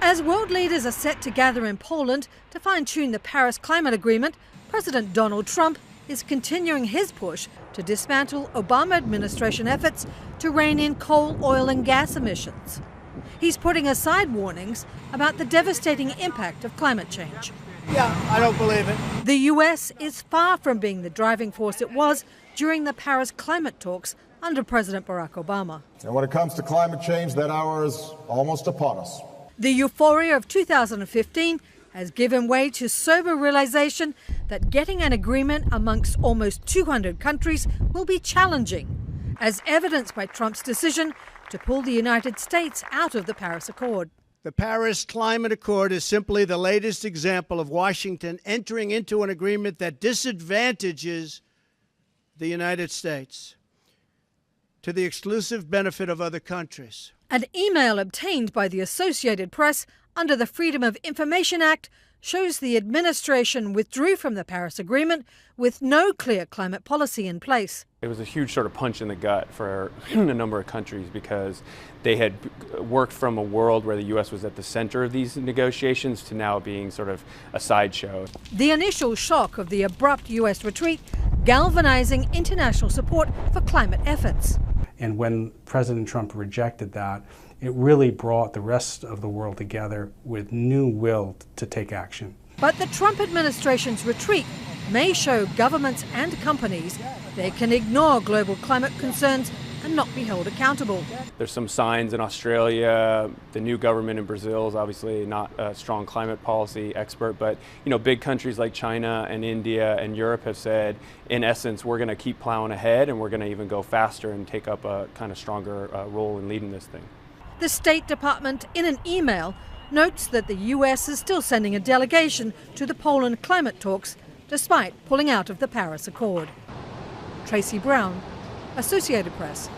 As world leaders are set to gather in Poland to fine-tune the Paris Climate Agreement, President Donald Trump is continuing his push to dismantle Obama administration efforts to rein in coal, oil and gas emissions. He's putting aside warnings about the devastating impact of climate change. Yeah, I don't believe it. The US is far from being the driving force it was during the Paris climate talks under President Barack Obama. And when it comes to climate change, that hour is almost upon us. The euphoria of 2015 has given way to sober realization that getting an agreement amongst almost 200 countries will be challenging, as evidenced by Trump's decision to pull the United States out of the Paris Accord. The Paris Climate Accord is simply the latest example of Washington entering into an agreement that disadvantages the United States to the exclusive benefit of other countries. An email obtained by the Associated Press under the Freedom of Information Act shows the administration withdrew from the Paris Agreement with no clear climate policy in place. It was a huge sort of punch in the gut for a number of countries because they had worked from a world where the U.S. was at the center of these negotiations to now being sort of a sideshow. The initial shock of the abrupt U.S. retreat galvanizing international support for climate efforts. And when President Trump rejected that, it really brought the rest of the world together with new will to take action. But the Trump administration's retreat may show governments and companies they can ignore global climate concerns and not be held accountable. There's some signs in Australia. The new government in Brazil is obviously not a strong climate policy expert, but big countries like China and India and Europe have said, in essence, we're going to keep plowing ahead and we're going to even go faster and take up a kind of stronger role in leading this thing. The State Department, in an email, notes that the U.S. is still sending a delegation to the Poland climate talks, despite pulling out of the Paris Accord. Tracy Brown, Associated Press.